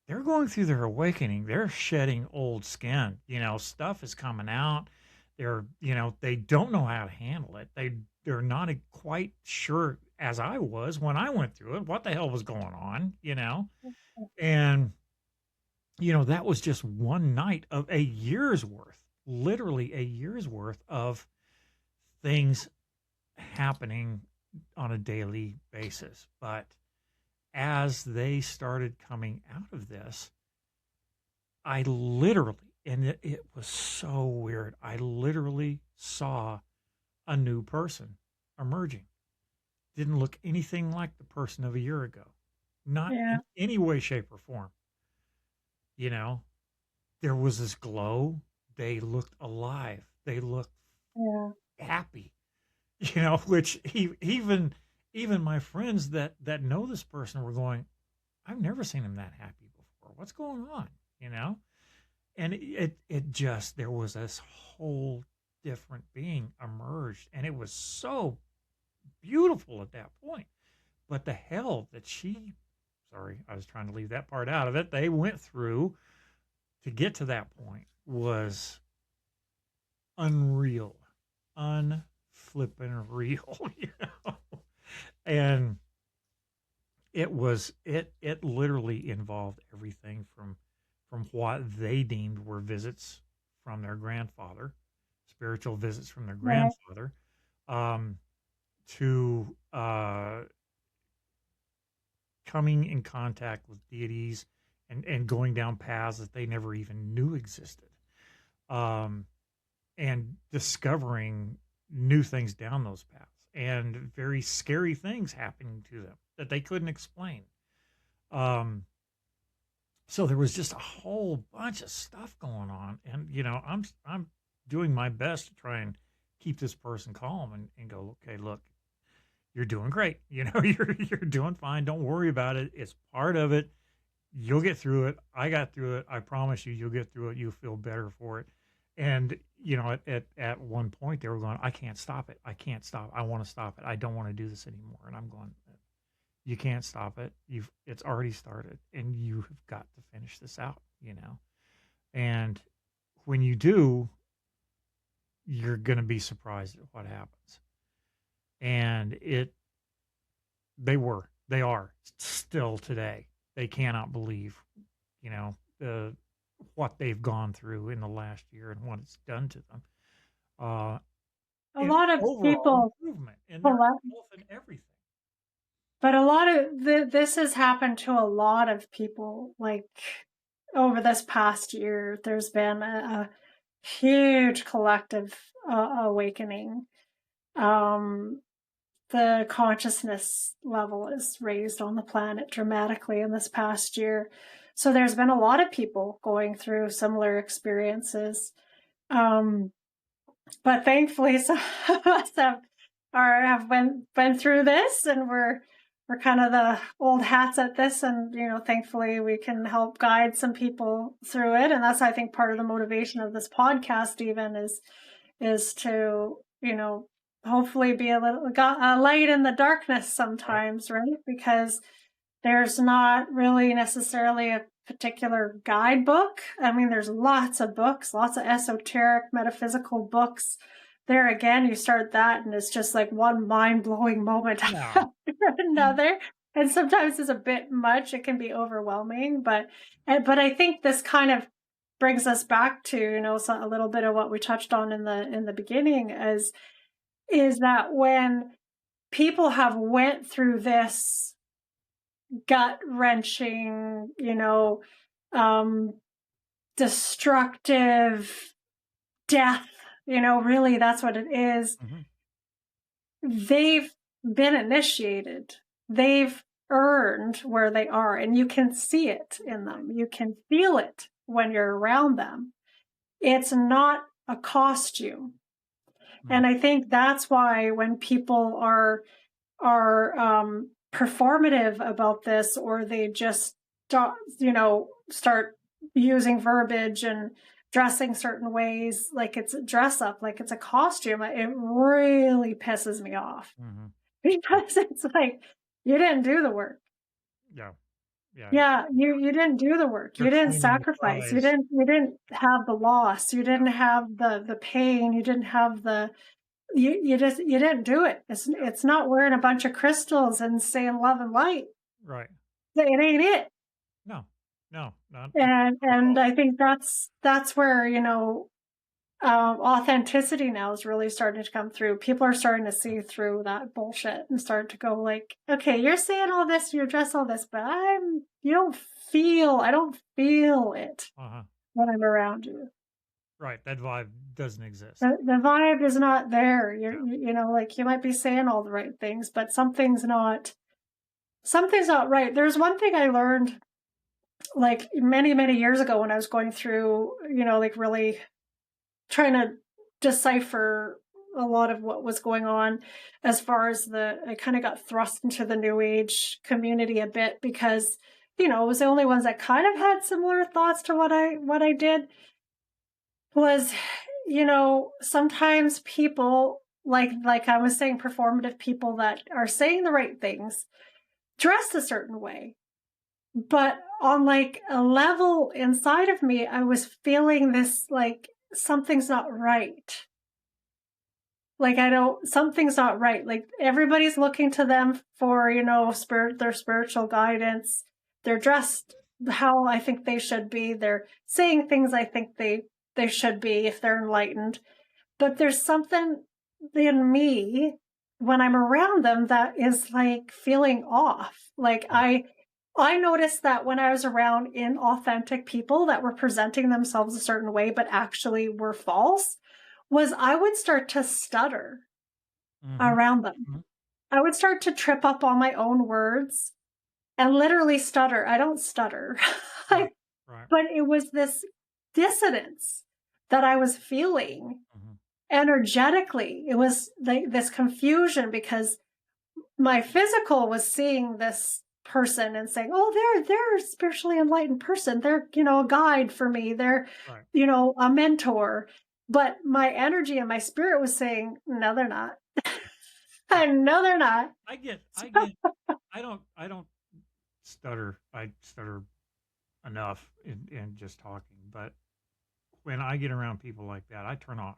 they're going through their awakening. They're shedding old skin. Stuff is coming out. They don't know how to handle it. They're not quite sure, as I was when I went through it, what the hell was going on, and that was just one night of a year's worth, literally a year's worth of things happening on a daily basis. But as they started coming out of this, I literally, and it was so weird, I literally saw a new person emerging. Didn't look anything like the person of a year ago. Not Yeah. in any way, shape, or form. There was this glow. They looked alive. They looked happy. Which even my friends that know this person were going, I've never seen him that happy before. What's going on? And it just, there was this whole different being emerged, and it was so beautiful at that point. But the hell that sorry, I was trying to leave that part out of it, they went through to get to that point was unreal, unflippin' real, and it literally involved everything from what they deemed were visits from their grandfather, spiritual visits from their grandfather, to coming in contact with deities and going down paths that they never even knew existed, and discovering new things down those paths, and very scary things happening to them that they couldn't explain. So there was just a whole bunch of stuff going on, and I'm doing my best to try and keep this person calm and go, okay, look, you're doing great. You're doing fine. Don't worry about it. It's part of it. You'll get through it. I got through it. I promise you'll get through it. You'll feel better for it. And at one point they were going, I can't stop it. I can't stop. I want to stop it. I don't want to do this anymore. And I'm going, you can't stop it. It's already started, and you have got to finish this out. And when you do, you're going to be surprised at what happens. And they are still today. They cannot believe, what they've gone through in the last year and what it's done to them. A lot of people improvement in their health and everything. But a lot of this has happened to a lot of people. Like over this past year, there's been a huge collective awakening. the consciousness level is raised on the planet dramatically in this past year. So there's been a lot of people going through similar experiences. But thankfully some of us have went through this, and we're kind of the old hats at this, and thankfully we can help guide some people through it. And that's, I think, part of the motivation of this podcast even is to hopefully be a light in the darkness sometimes, right? Because there's not really necessarily a particular guidebook. I mean, there's lots of books, lots of esoteric metaphysical books. There again, you start that and it's just like one mind-blowing moment after another. And sometimes it's a bit much. It can be overwhelming, but I think this kind of brings us back to, a little bit of what we touched on in the beginning is that when people have went through this gut-wrenching, destructive death, really that's what it is. They've been initiated. They've earned where they are, and you can see it in them. You can feel it when you're around them. It's not a costume. And I think that's why when people are performative about this, or they just start using verbiage and dressing certain ways, like it's a dress up, like it's a costume, it really pisses me off. Because it's like, you didn't do the work. Yeah, you didn't do the work. You didn't sacrifice. You didn't have the loss. You didn't have the pain. You didn't have you didn't do it. It's not wearing a bunch of crystals and saying love and light. Right. It ain't it. No, not. And I think that's where authenticity now is really starting to come through. People are starting to see through that bullshit and start to go like, okay, you're saying all this, you address all this, but I don't feel it when I'm around you. Right. That vibe doesn't exist. The vibe is not there. Like you might be saying all the right things, but something's not right. There's one thing I learned like many, many years ago when I was going through, like really trying to decipher a lot of what was going on as far as I kind of got thrust into the New Age community a bit because, it was the only ones that kind of had similar thoughts to what I did was, sometimes people like I was saying, performative people that are saying the right things, dressed a certain way. But on like a level inside of me, I was feeling this like, something's not right. Like something's not right. Like everybody's looking to them for, their spiritual guidance. They're dressed how I think they should be. They're saying things I think they should be if they're enlightened. But there's something in me when I'm around them that is like feeling off. Like I noticed that when I was around inauthentic people that were presenting themselves a certain way, but actually were false, was I would start to stutter around them. I would start to trip up on my own words and literally stutter. I don't stutter, Right. but it was this dissonance that I was feeling energetically. It was like this confusion because my physical was seeing this person and saying, oh, they're a spiritually enlightened person. They're, a guide for me. They're, a mentor. But my energy and my spirit was saying, no, they're not. No, they're not. I don't stutter. I stutter enough in just talking. But when I get around people like that, I turn off.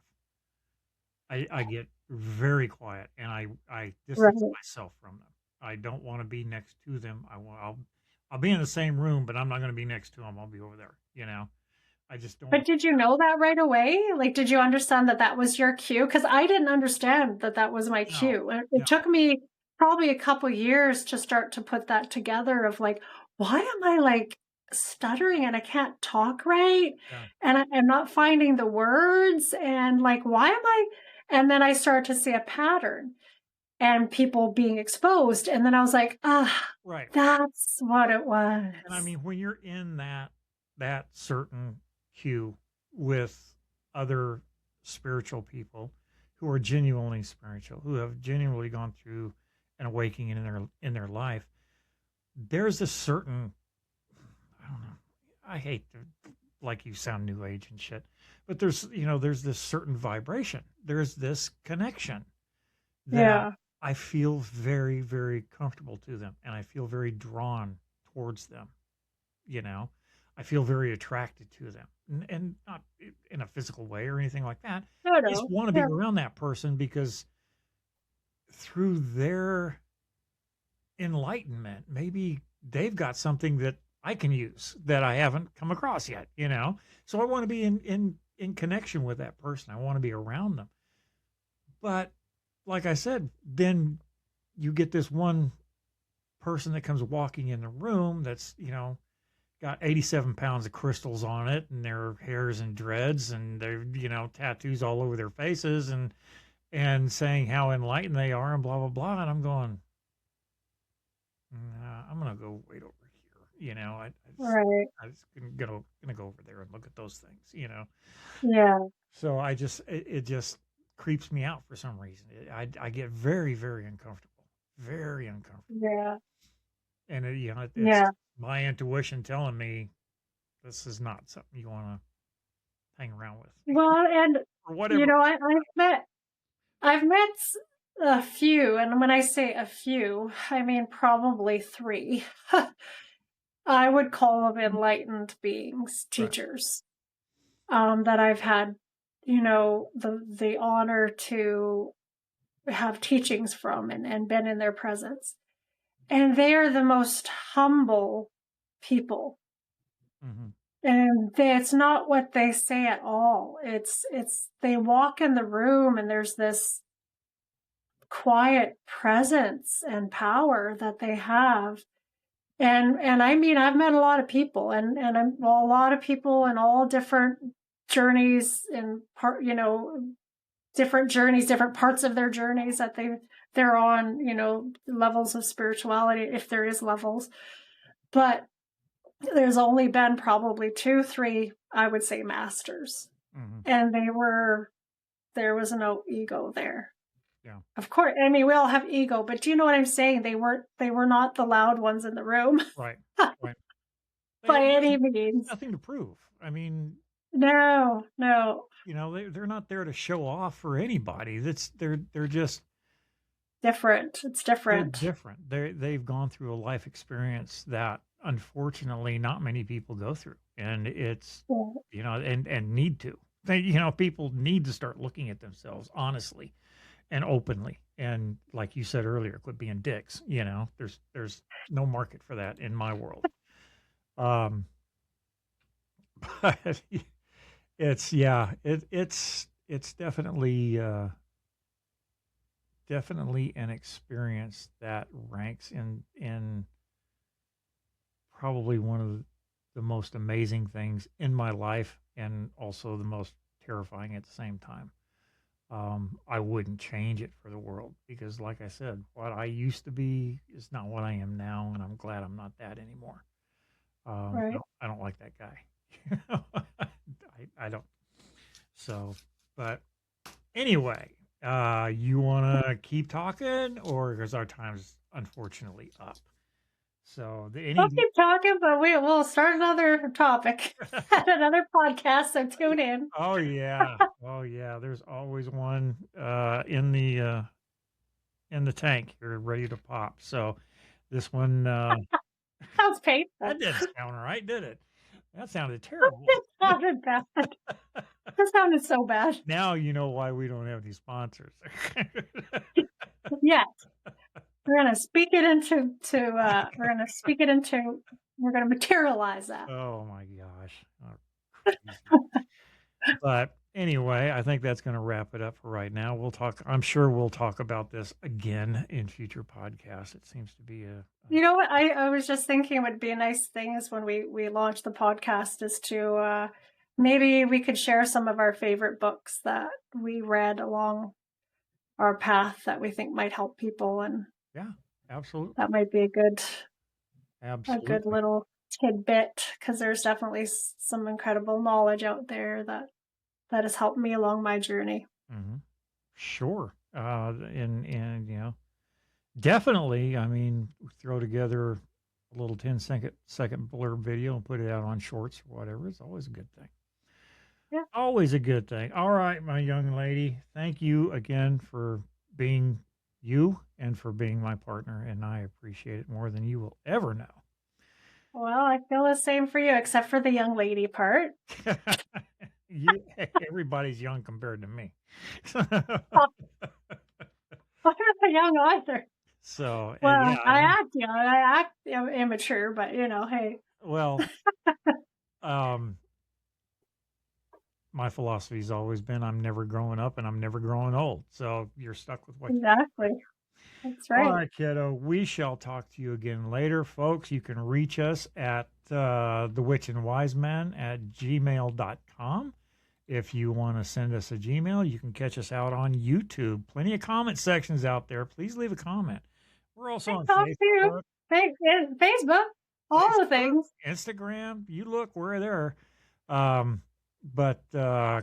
I get very quiet and I distance myself from them. I don't want to be next to them. I'll be in the same room, but I'm not going to be next to them. I'll be over there, I just don't. But did you know that right away? Like, did you understand that was your cue? Because I didn't understand that was my cue. It took me probably a couple years to start to put that together of like, why am I like stuttering and I can't talk right? And I'm not finding the words and like, why am I? And then I started to see a pattern. and people being exposed. And then I was like, Right. that's what it was. And I mean, when you're in that certain queue with other spiritual people who are genuinely spiritual, who have genuinely gone through an awakening in their life, there's a certain, I don't know, I hate to, like, you sound new age and shit, but there's this certain vibration. There's this connection that Yeah. I feel very, very comfortable to them, and I feel very drawn towards them. You know, I feel very attracted to them, and not in a physical way or anything like that. No, I just no. want to be Yeah. around that person because through their enlightenment, maybe they've got something that I can use that I haven't come across yet, you know? So I want to be in connection with that person. I want to be around them. But like I said, then you get this one person that comes walking in the room that's, got 87 pounds of crystals on it, and their hair's in dreads, and they're, tattoos all over their faces, and saying how enlightened they are and blah, blah, blah. And I'm going, nah, I'm going to go wait over here. Right. I just gonna go over there and look at those things. Yeah. So it just creeps me out for some reason. I get very, very uncomfortable, very uncomfortable. Yeah. And it's Yeah. my intuition telling me this is not something you want to hang around with Well, and or whatever. I've met a few, and when I say a few, I mean probably 3. I would call them enlightened beings, Right. teachers, that I've had, the honor to have teachings from and been in their presence. And they are the most humble people. Mm-hmm. And it's not what they say at all. It's they walk in the room and there's this quiet presence and power that they have. And I mean, I've met a lot of people and a lot of people in all different journeys and different journeys, different parts of their journeys that they're on, levels of spirituality, if there is levels. But there's only been probably 2, 3, I would say, masters. Mm-hmm. And there was no ego there. Yeah. Of course. I mean, we all have ego, but do you know what I'm saying? They were not the loud ones in the room. Right. Right. By any means. Nothing to prove. I mean, no. They're not there to show off for anybody. They're just different. It's different. They're different. They've gone through a life experience that unfortunately not many people go through, and it's and need to. People need to start looking at themselves honestly and openly, and like you said earlier, quit being dicks. There's no market for that in my world. But it's definitely an experience that ranks in probably one of the most amazing things in my life, and also the most terrifying at the same time. I wouldn't change it for the world because, like I said, what I used to be is not what I am now, and I'm glad I'm not that anymore. Right. I don't like that guy. I don't. So, but anyway, you want to keep talking, or because our time's unfortunately up. So I'll keep talking, but we'll start another topic at another podcast. So tune in. Oh yeah, There's always one in the tank here, ready to pop. So this one sounds painful. That didn't sound right, did it? That sounded terrible. It sounded bad. That sounded so bad. Now you know why we don't have any sponsors. Yes. We're gonna speak it into. We're gonna materialize that. Oh my gosh! Oh, but anyway, I think that's going to wrap it up for right now. I'm sure we'll talk about this again in future podcasts. It seems to be You know what? I was just thinking would be a nice thing is when we launch the podcast is to maybe we could share some of our favorite books that we read along our path that we think might help people, and Yeah, absolutely. that might be a good Absolutely. little tidbit, because there's definitely some incredible knowledge out there that has helped me along my journey. Hmm. Sure. And definitely, I mean, throw together a little 10-second blurb video and put it out on shorts or whatever. It's always a good thing. Yeah. Always a good thing. All right, my young lady. Thank you again for being you and for being my partner. And I appreciate it more than you will ever know. Well, I feel the same for you, except for the young lady part. Everybody's young compared to me. I'm not young either. So, Well, yeah, I act young, I act immature, but hey. well, my philosophy's always been I'm never growing up and I'm never growing old. So you're stuck with what Exactly. That's right. All right, kiddo. We shall talk to you again later, folks. You can reach us at thewitchandwiseman@gmail.com. If you want to send us a Gmail, you can catch us out on YouTube. Plenty of comment sections out there. Please leave a comment. We're also on Facebook. Facebook, all the things. Instagram. You look, we're there. But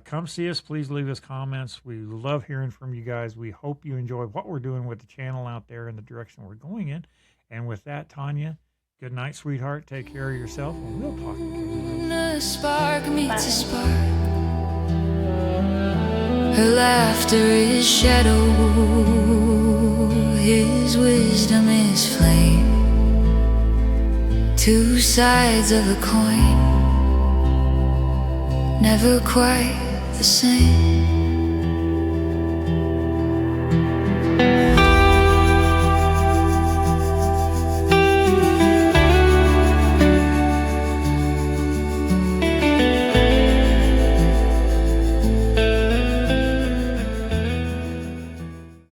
come see us. Please leave us comments. We love hearing from you guys. We hope you enjoy what we're doing with the channel out there and the direction we're going in. And with that, Tonya, good night, sweetheart. Take care of yourself, and we'll talk again. A spark meets a spark. Her laughter is shadow. His wisdom is flame. Two sides of a coin, never quite the same.